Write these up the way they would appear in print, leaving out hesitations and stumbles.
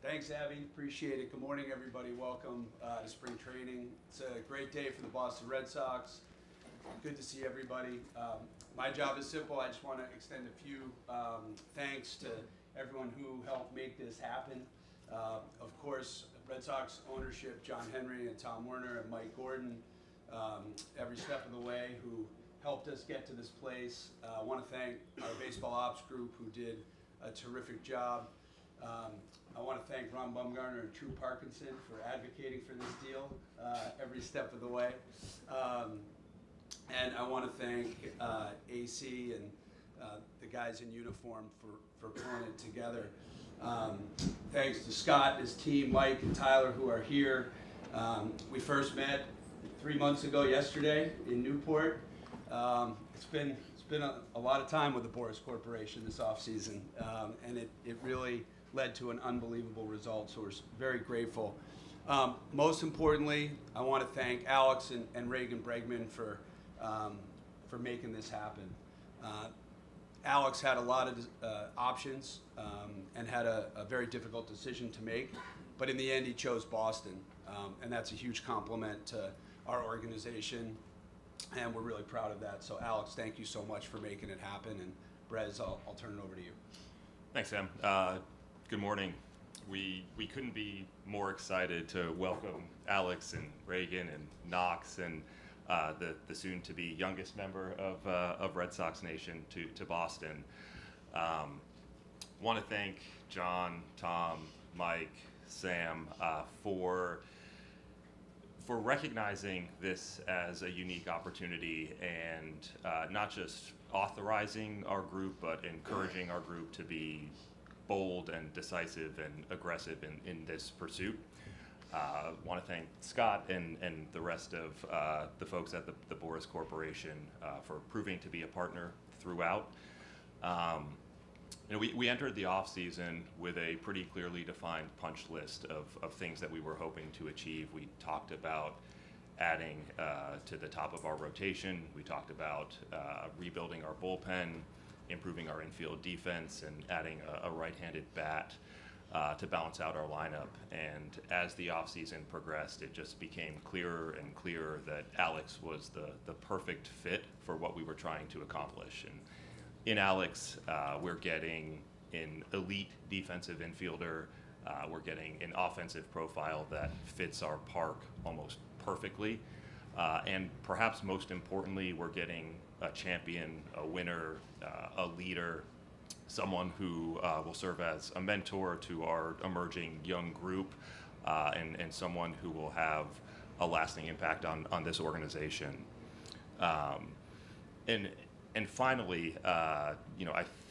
Thanks, Abby. Appreciate it. Good morning, everybody. Welcome to spring training. It's a great day for the Boston Red Sox. Good to see everybody. My job is simple. I just want to extend a few thanks to everyone who helped make this happen. Of course, Red Sox ownership, John Henry and Tom Werner and Mike Gordon, every step of the way who helped us get to this place. I want to thank our baseball ops group who did a terrific job. I want to thank Ron Bumgarner and True Parkinson for advocating for this deal every step of the way. And I want to thank AC and the guys in uniform for pulling it together. Thanks to Scott, his team, Mike, and Tyler who are here. We first met 3 months ago yesterday in Newport. It's been a lot of time with the Boras Corporation this offseason, and it really led to an unbelievable result, so we're very grateful. Most importantly, I want to thank Alex and Reagan Bregman for making this happen. Alex had a lot of options and had a very difficult decision to make, but in the end he chose Boston, and that's a huge compliment to our organization, and we're really proud of that. So Alex, thank you so much for making it happen, and Brez, I'll turn it over to you. Thanks, Sam. Good morning. We couldn't be more excited to welcome Alex and Reagan and Knox and the soon-to-be youngest member of Red Sox Nation to Boston. Want to thank John, Tom, Mike, Sam for recognizing this as a unique opportunity and not just authorizing our group, but encouraging our group to be bold and decisive and aggressive in this pursuit. Want to thank Scott and the rest of the folks at the Boras Corporation for proving to be a partner throughout. We entered the off-season with a pretty clearly defined punch list of things that we were hoping to achieve. We talked about adding to the top of our rotation. We talked about rebuilding our bullpen, improving our infield defense, and adding a right-handed bat to balance out our lineup. And as the offseason progressed, it just became clearer and clearer that Alex was the perfect fit for what we were trying to accomplish. And in Alex, we're getting an elite defensive infielder. We're getting an offensive profile that fits our park almost perfectly. And perhaps most importantly, we're getting a champion, a winner, a leader, someone who will serve as a mentor to our emerging young group, and someone who will have a lasting impact on this organization. And finally, I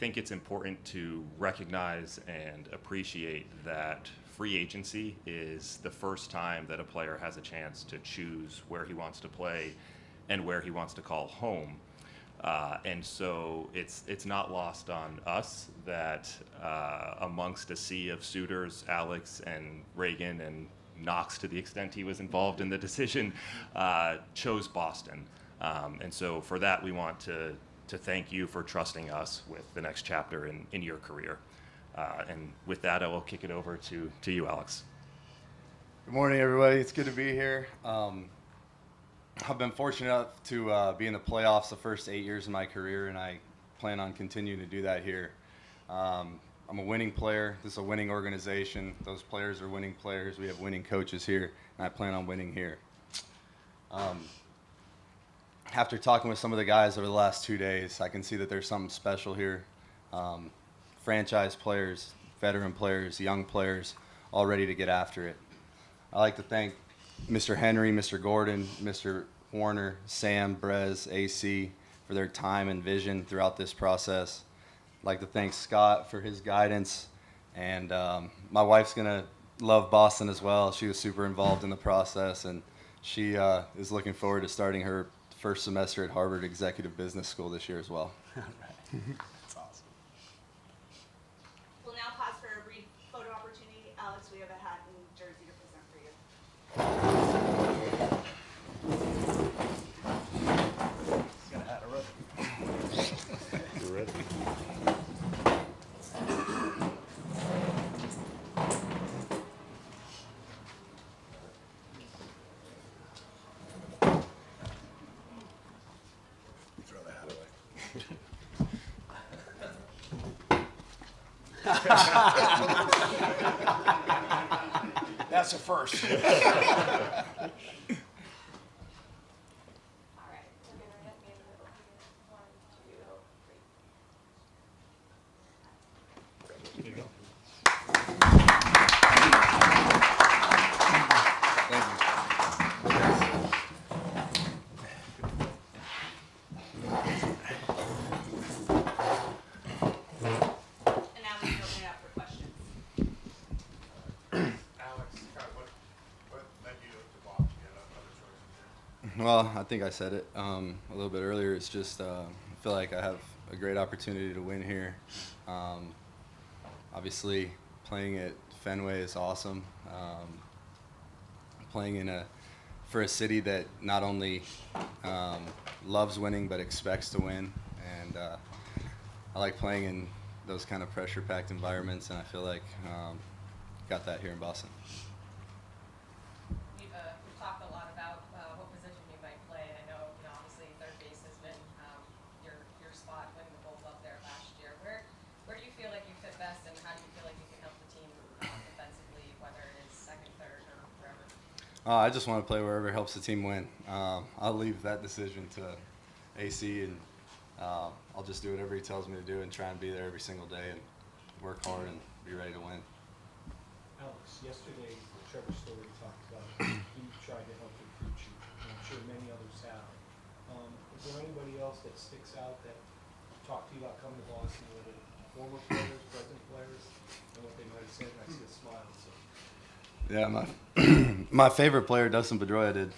think it's important to recognize and appreciate that free agency is the first time that a player has a chance to choose where he wants to play and where he wants to call home. And so it's not lost on us that amongst a sea of suitors, Alex and Reagan and Knox, to the extent he was involved in the decision, chose Boston. And so for that, we want to thank you for trusting us with the next chapter in your career. And with that, I will kick it over to you, Alex. Good morning, everybody. It's good to be here. I've been fortunate enough to be in the playoffs the first 8 years of my career, and I plan on continuing to do that here. I'm a winning player. This is a winning organization. Those players are winning players. We have winning coaches here, and I plan on winning here. After talking with some of the guys over the last 2 days, I can see that there's something special here. Franchise players, veteran players, young players, all ready to get after it. I'd like to thank Mr. Henry, Mr. Gordon, Mr. Warner, Sam, Brez, AC for their time and vision throughout this process. I'd like to thank Scott for his guidance. And my wife's going to love Boston as well. She was super involved in the process, and she is looking forward to starting her first semester at Harvard Executive Business School this year as well. All right. That's awesome. We'll now pause for a brief photo opportunity. Alex, we have a hat and jersey to present for you. He's got a hat already. You're ready. That's a first. All right, we're gonna get maybe over here. 1, 2, 3. Here you go. Thank you. And now we can open it up for questions. Alex, what led you to Boston? You had other choices here. Well, I think I said it a little bit earlier. It's just I feel like I have a great opportunity to win here. Obviously, playing at Fenway is awesome. Playing for a city that not only loves winning but expects to win, and I like playing in those kind of pressure-packed environments, and I feel like got that here in Boston. We've talked a lot about what position you might play, and I know, obviously third base has been your spot, winning the Gold Glove there last year. Where do you feel like you fit best, and how do you feel like you can help the team defensively, whether it is second, third, or wherever? I just want to play wherever helps the team win. I'll leave that decision to AC, and I'll just do whatever he tells me to do and try and be there every single day and work hard and be ready to win. Alex, yesterday, Trevor Story talked about he tried to help recruit you, and I'm sure many others have. Is there anybody else that sticks out that talked to you about coming to Boston, whether former players, present players, and what they might have said? I see a smile. So. Yeah, my favorite player, Dustin Pedroia, did.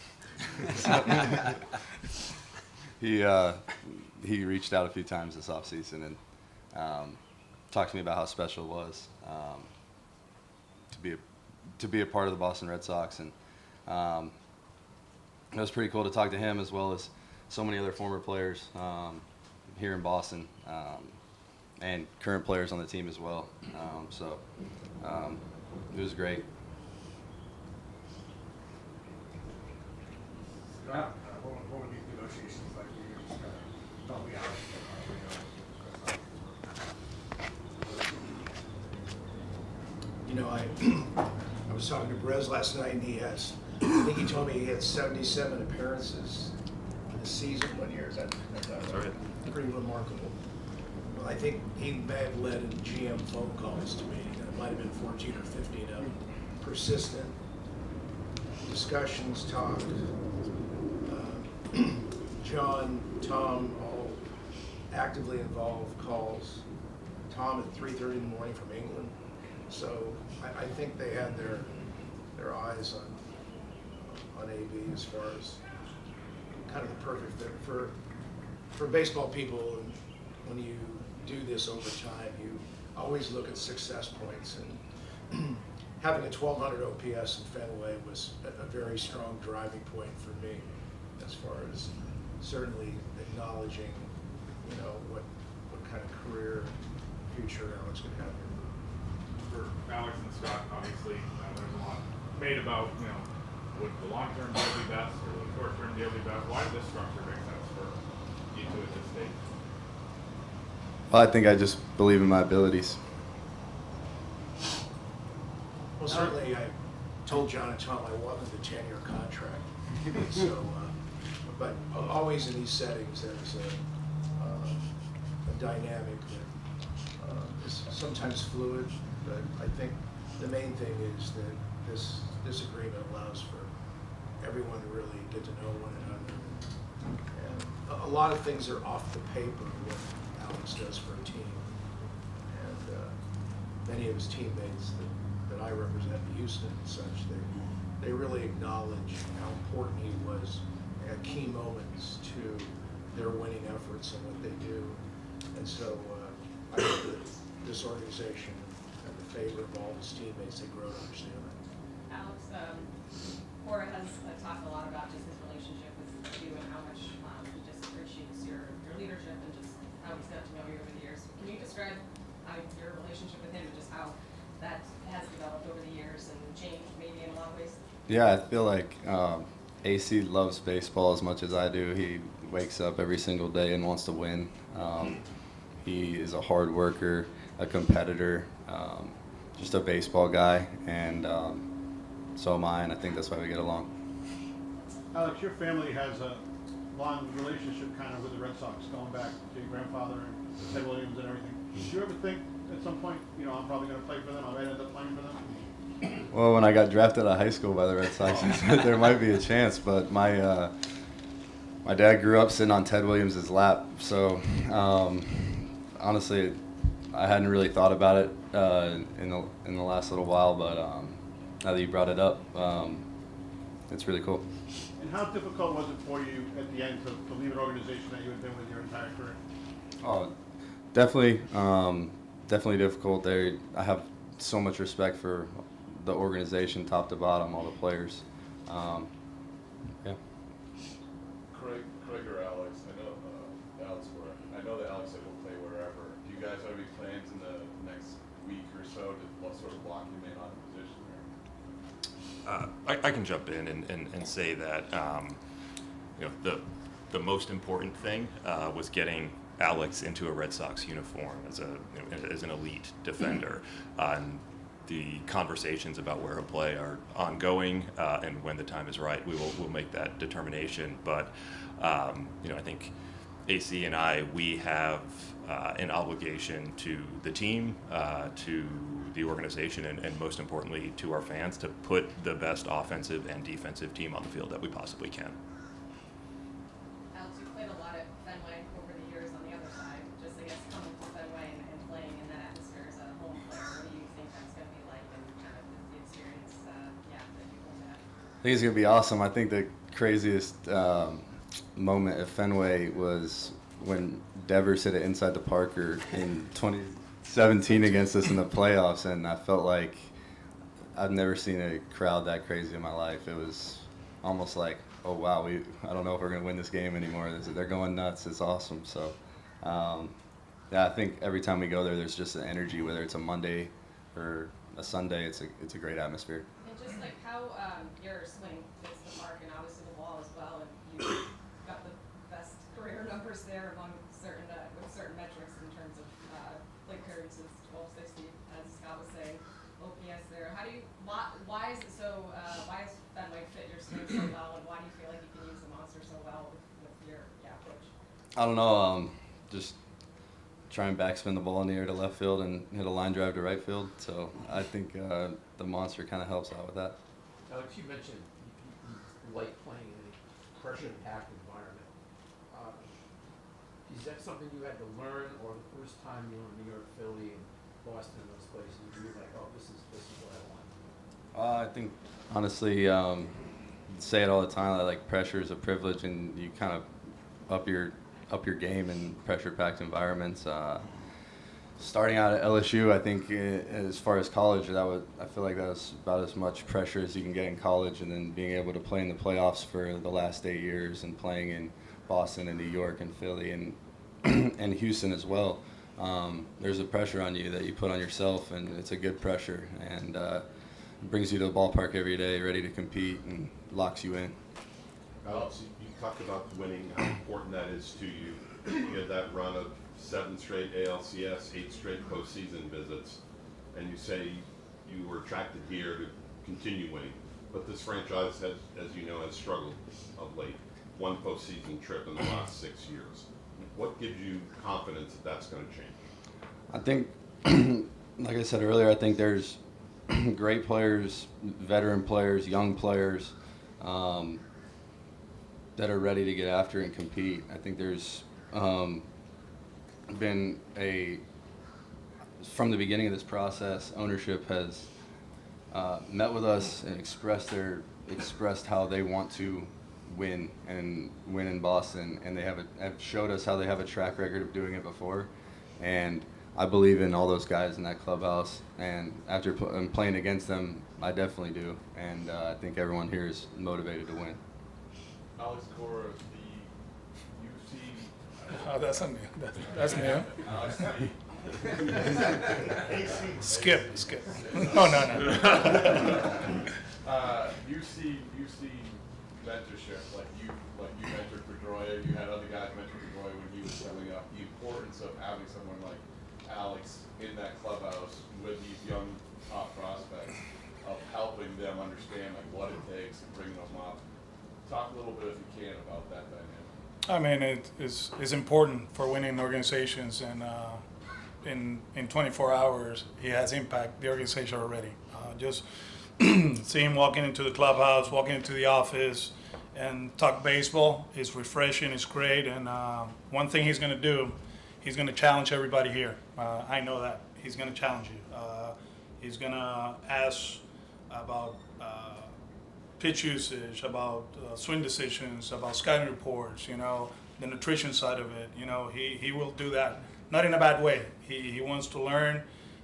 He reached out a few times this offseason and talked to me about how special it was to be a part of the Boston Red Sox, and it was pretty cool to talk to him as well as so many other former players here in Boston and current players on the team as well. So it was great. Scott, what were these negotiations like? You just kind of help me out. I was talking to Brez last night, and I think he told me he had 77 appearances in the season 1 year. Is that right? Pretty remarkable. Well, I think he may have led in GM phone calls to me, and it might have been 14 or 15 of them. Persistent discussions, talk. John, Tom, all actively involved, calls. Tom at 3:30 in the morning from England. So I think they had their eyes on AB as far as kind of the perfect fit for baseball people. And when you do this over time, you always look at success points, and having a 1200 OPS in Fenway was a very strong driving point for me, as far as certainly acknowledging, what kind of career future Alex could have here. For Alex and Scott, obviously, there's a lot made about, would the long-term deal be best or would the short-term deal be best? Why does this structure make sense for you two at this stage? Well, I think I just believe in my abilities. Well, certainly I told John and Tom I wanted the 10-year contract. So, but always in these settings, there's a dynamic that is sometimes fluid. But I think the main thing is that this agreement allows for everyone to really get to know one another. And a lot of things are off the paper what Alex does for a team. And many of his teammates that I represent in Houston and such, they really acknowledge how important he was at key moments to their winning efforts and what they do. And so I think that this organization, in the favor of all his teammates, they grow to understand that. Alex, Cora has talked a lot about just his relationship with you and how much he just appreciates your leadership and just how he's got to know you over the years. Can you describe your relationship with him and just how that has developed over the years and changed maybe in a lot of ways? Yeah, I feel like AC loves baseball as much as I do. He wakes up every single day and wants to win. He is a hard worker. a competitor, just a baseball guy, and so am I, and I think that's why we get along. Alex, your family has a long relationship kind of with the Red Sox, going back to your grandfather and Ted Williams and everything. Did you ever think at some point, you know, I'm probably going to play for them, I might end up playing for them? Well, when I got drafted out of high school by the Red Sox, there might be a chance, but my dad grew up sitting on Ted Williams' lap, so honestly, I hadn't really thought about it in the last little while, but now that you brought it up, it's really cool. And how difficult was it for you at the end to leave an organization that you had been with your entire career? Oh, definitely difficult. I have so much respect for the organization, top to bottom, all the players. Yeah. Craig or Alex, Alex Cora. I know that Alex said we'll play wherever. Do you guys have any plans in the next week or so to sort of block him in on a position there? I can jump in and say that you know, the most important thing was getting Alex into a Red Sox uniform as an elite defender. And the conversations about where he'll play are ongoing, and when the time is right, we'll make that determination. But you know, I think AC and we have an obligation to the team, to the organization, and most importantly to our fans, to put the best offensive and defensive team on the field that we possibly can. Alex, you've played a lot at Fenway over the years on the other side. Just, I guess, coming to Fenway and playing in that atmosphere as a home player, what do you think that's going to be like, and kind of the experience, that you hold that? I think it's going to be awesome. I think the craziest moment at Fenway was when Devers hit it inside the Parker in 2017 against us in the playoffs, and I felt like I've never seen a crowd that crazy in my life. It was almost like, oh wow, I don't know if we're going to win this game anymore. They're going nuts. It's awesome. So yeah, I think every time we go there, there's just an energy, whether it's a Monday or a Sunday. It's a great atmosphere. And just like how your swing fits the mark, and obviously the wall as well, and you got the best career numbers there among certain with certain metrics in terms of plate appearances, 1260, as Scott was saying, OPS there. How do you why is it so? Why is Fenway fit your swing so well, and why do you feel like you can use the monster so well with your approach? I don't know. Just try and backspin the ball in the air to left field and hit a line drive to right field. So I think the monster kind of helps out with that. Alex, you mentioned you like playing in a pressure-packed environment. Is that something you had to learn, or the first time you were in New York, Philly, and Boston, and those places, you were like, oh, this is what I want? I think honestly, say it all the time. I like pressure is a privilege, and you kind of up your game in pressure-packed environments. Starting out at LSU, I think as far as college, I feel like that was about as much pressure as you can get in college, and then being able to play in the playoffs for the last 8 years and playing in Boston and New York and Philly and and Houston as well. There's a pressure on you that you put on yourself, and it's a good pressure, and it brings you to the ballpark every day ready to compete and locks you in. Alex, you talked about winning, how important that is to you. You had that run of 7 straight ALCS, 8 straight postseason visits, and you say you were attracted here to continue winning. But this franchise has, as you know, has struggled of late. 1 postseason trip in the last 6 years. What gives you confidence that that's going to change? I think, like I said earlier, I think there's great players, veteran players, young players that are ready to get after and compete. I think there's been from the beginning of this process, ownership has met with us and expressed how they want to win in Boston, and they have showed us how they have a track record of doing it before, and I believe in all those guys in that clubhouse, and after playing against them, I definitely do, and I think everyone here is motivated to win. Alex Cora, the UC. Oh, that's on me. That's me. Huh? Alex, Skip. Oh no. UC mentorship, like you mentored Pedroia, you had other guys mentor Pedroia when he was coming up. The importance of having someone like Alex, in that clubhouse with these young top prospects of helping them understand like what it takes and bringing them up. Talk a little bit, if you can, about that dynamic. I mean, it's important for winning organizations, and in 24 hours, he has impacted the organization already. Just see him walking into the clubhouse, walking into the office, and talk baseball is refreshing, it's great, and one thing he's going to do, he's going to challenge everybody here. I know that. He's going to challenge you. He's going to ask about pitch usage, about swing decisions, about scouting reports, you know, the nutrition side of it. You know, he will do that. Not in a bad way. He wants to learn.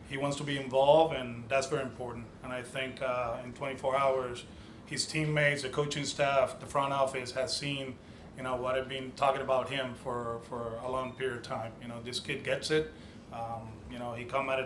He wants to be involved, and that's very important. And I think in 24 hours, his teammates, the coaching staff, the front office has seen, you know, what I've been talking about him for a long period of time. You know, this kid gets it. You know, he caught my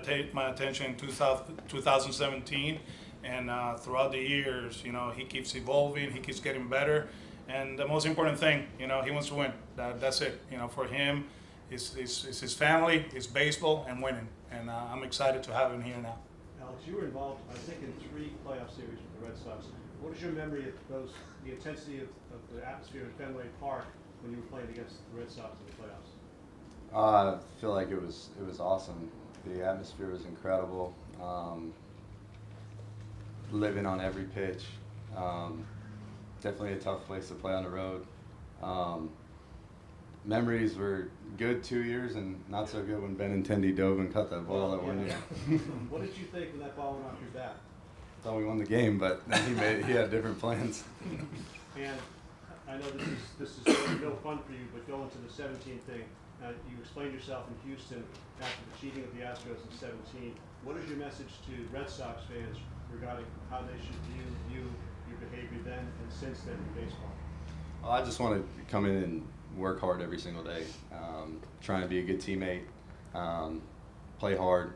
attention in 2017, and throughout the years, you know, he keeps evolving, he keeps getting better. And the most important thing, you know, he wants to win. That's it. You know, for him, it's his family, it's baseball, and winning. And I'm excited to have him here now. Alex, you were involved, I think, in 3 playoff series with the Red Sox. What is your memory of the intensity of the atmosphere in Fenway Park when you were playing against the Red Sox in the playoffs? I feel like it was awesome. The atmosphere was incredible. Living on every pitch. Definitely a tough place to play on the road. Memories were good 2 years and not so good when Benintendi dove and cut that ball that 1 year. What did you think when that ball went off your bat? Thought we won the game, but he had different plans. And I know this is really no fun for you, but going to the 17 thing, you explained yourself in Houston after the cheating of the Astros in 17. What is your message to Red Sox fans regarding how they should view your behavior then and since then in baseball? I just want to come in and work hard every single day, trying to be a good teammate, play hard,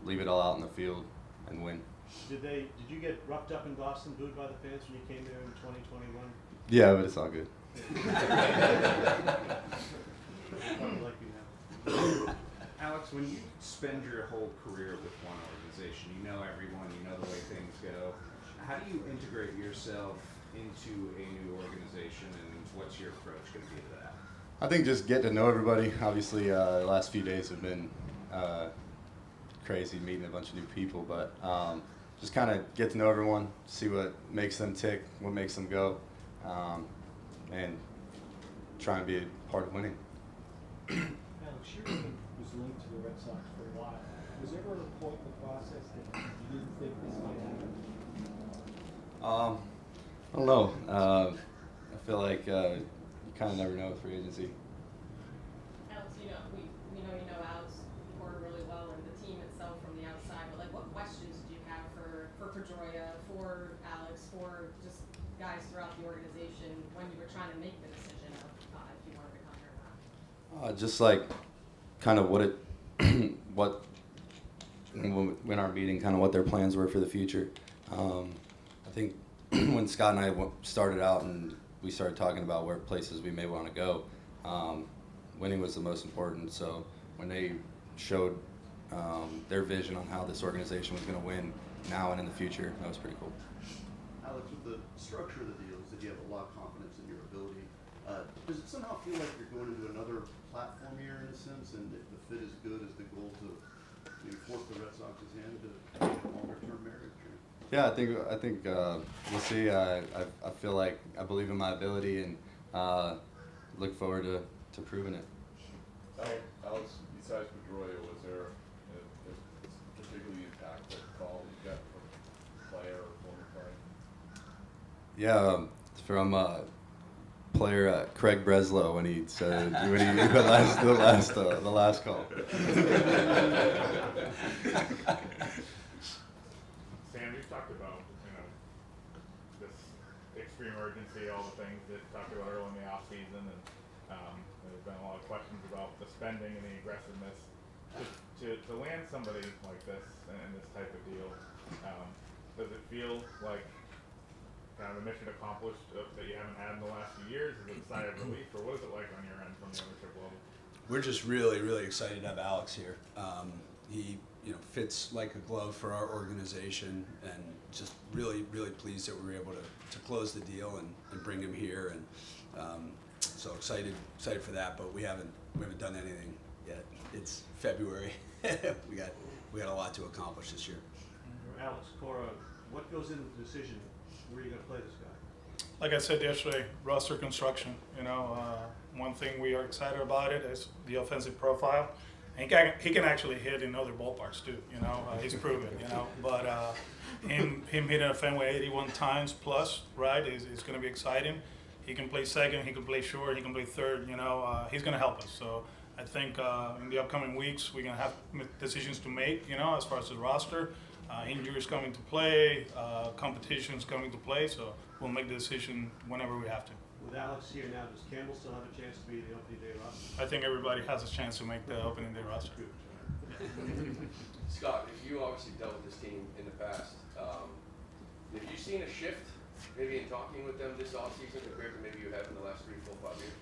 leave it all out in the field, and win. Did you get roughed up in Boston, booed by the fans when you came there in 2021? Yeah, but it's all good. Like you now. Alex, when you spend your whole career with one organization, you know everyone, you know the way things go. How do you integrate yourself into a new organization, and what's your approach going to be to that? I think just get to know everybody. Obviously, the last few days have been crazy, meeting a bunch of new people, but just kind of get to know everyone, see what makes them tick, what makes them go, and try and be a part of winning. Alex, your name was linked to the Red Sox for a while. Was there ever a point in the process that you didn't think this might happen? I don't know. I feel like you kind of never know with free agency. Alex, you know, we know you know Alex Cora really well and the team itself from the outside, but like what questions do you have for Pedroia, for Alex, for just guys throughout the organization when you were trying to make the decision of if you wanted to come here or not? Just like kind of what when our meeting, kind of what their plans were for the future. I think when Scott and I started out and we started talking about where places we may want to go, winning was the most important. So when they showed their vision on how this organization was going to win now and in the future, that was pretty cool. Alex, with the structure of the deal is that you have a lot of confidence in your ability. Does it somehow feel like you're going into another platform year in a sense, and if the fit is good, is the goal to force the Red Sox's hand to a longer-term marriage? Or? Yeah, I think we'll see. I feel like I believe in my ability and look forward to proving it. Alex, besides Pedroia, was there a particularly impactful call you got from player or former player? Yeah, from player Craig Breslow when he said the last call. Sam, you've talked about this extreme urgency, all the things that talked about early in the off season, and there's been a lot of questions about the spending and the aggressiveness. To land somebody like this and this type of deal, does it feel like kind of a mission accomplished that you haven't had in the last few years? Is it a sigh of relief, or what is it like on your end from the ownership level? we're just really, really excited to have Alex here. He, fits like a glove for our organization, and just really, really pleased that we were able to close the deal and bring him here. And so excited for that. But we haven't done anything yet. It's February. we got a lot to accomplish this year. Alex Cora, what goes into the decision where you're going to play this guy? Like I said yesterday, roster construction. One thing we are excited about it is the offensive profile. And he can actually hit in other ballparks too. He's proven. But him hitting a Fenway 81 times plus, right, is going to be exciting. He can play second, he can play short, he can play third. He's going to help us. So I think in the upcoming weeks we're going to have decisions to make. As far as the roster, injuries coming to play, competitions coming to play. So we'll make the decision whenever we have to. With Alex here now, does Campbell still have a chance to be the opening day roster? I think everybody has a chance to make the opening day roster. Scott, you obviously dealt with this team in the past. Have you seen a shift, maybe in talking with them this offseason compared to maybe you have in the last 3, 4, 5 years?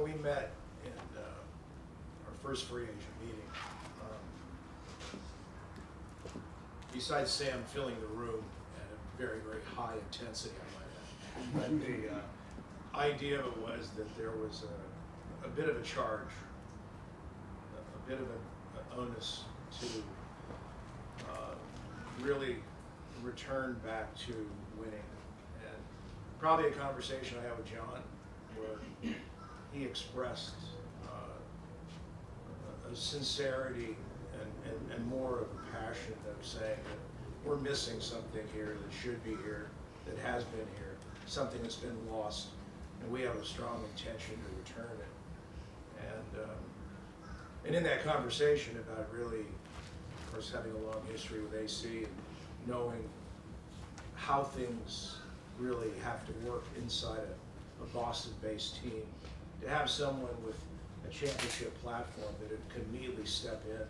We met in our first free agent meeting. Besides Sam filling the room at a very, very high intensity, I might add. But the idea of it was that there was a bit of a charge, a bit of an onus to really return back to winning. And probably a conversation I had with John where he expressed a sincerity and more of a passion of saying that we're missing something here that should be here, that has been here, something that's been lost, and we have a strong intention to return it. And in that conversation about really, of course, having a long history with AC and knowing how things really have to work inside a Boston-based team, to have someone with a championship platform that could immediately step in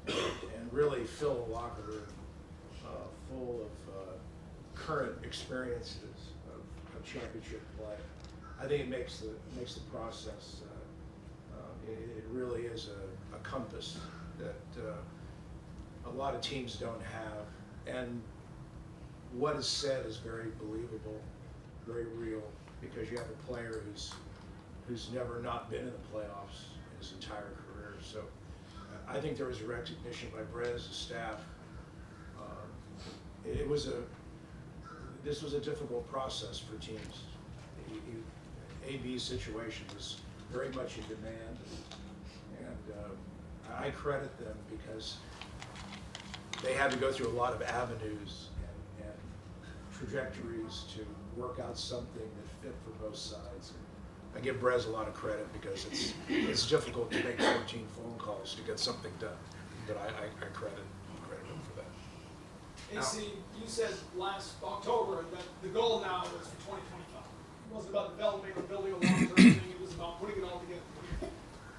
and really fill a locker room full of current experiences of championship play. I think it makes the process. It really is a compass that a lot of teams don't have, and what is said is very believable, very real, because you have a player who's never not been in the playoffs in his entire career. So I think there was a recognition by Brez, the staff. This was a difficult process for teams. AB's situation was very much in demand, and I credit them because they had to go through a lot of avenues and trajectories to work out something that fit for both sides. I give Brez a lot of credit because it's difficult to make 14 phone calls to get something done, but I credit him for that. AC, you said last October that the goal now was for 2025. It wasn't about developing or building a long-term thing, it was about putting it all together.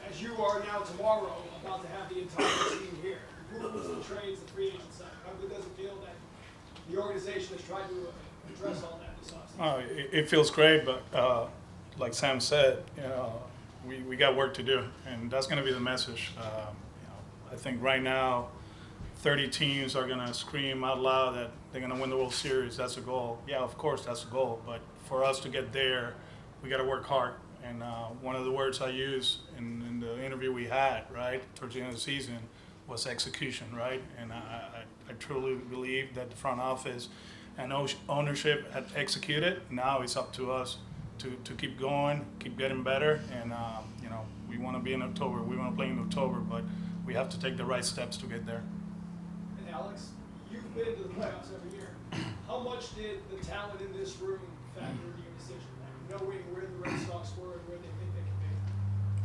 As you are now tomorrow about to have the entire team here, moves, the trades, the free agent side, how good does it feel that the organization has tried to address all that this offseason? It feels great, but like Sam said, we got work to do, and that's going to be the message. I think right now, 30 teams are going to scream out loud that they're going to win the World Series. That's a goal. Yeah, of course, that's a goal. But for us to get there, we got to work hard. And one of the words I used in the interview we had, right, towards the end of the season, was execution, right? And I truly believe that the front office and ownership had executed. Now it's up to us to keep going, keep getting better. And, we want to be in October. We want to play in October, but we have to take the right steps to get there. And Alex, you've been to the playoffs every year. How much did the talent in this room factor into your decision, knowing where the Red Sox were and where they think they can be?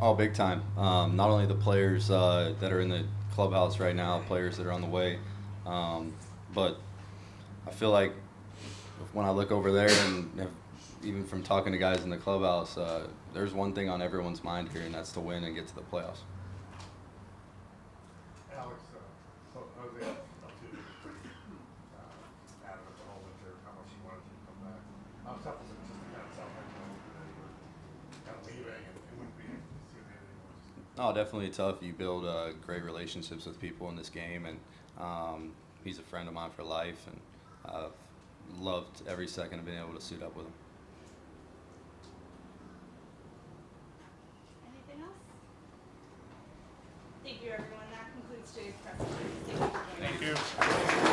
Oh, big time. Not only the players that are in the clubhouse right now, players that are on the way, but I feel like when I look over there and even from talking to guys in the clubhouse, there's one thing on everyone's mind here, and that's to win and get to the playoffs. Alex, so Jose, up to adamant the whole winter how much he wanted to come back. How tough was it just to kind of tell him that you were kind of leaving and it wouldn't be Oh, definitely tough. You build great relationships with people in this game, and he's a friend of mine for life, and I've loved every second of being able to suit up with him. Anything else? Thank you, everyone. That concludes today's press conference. Thank you for joining us. Thank you.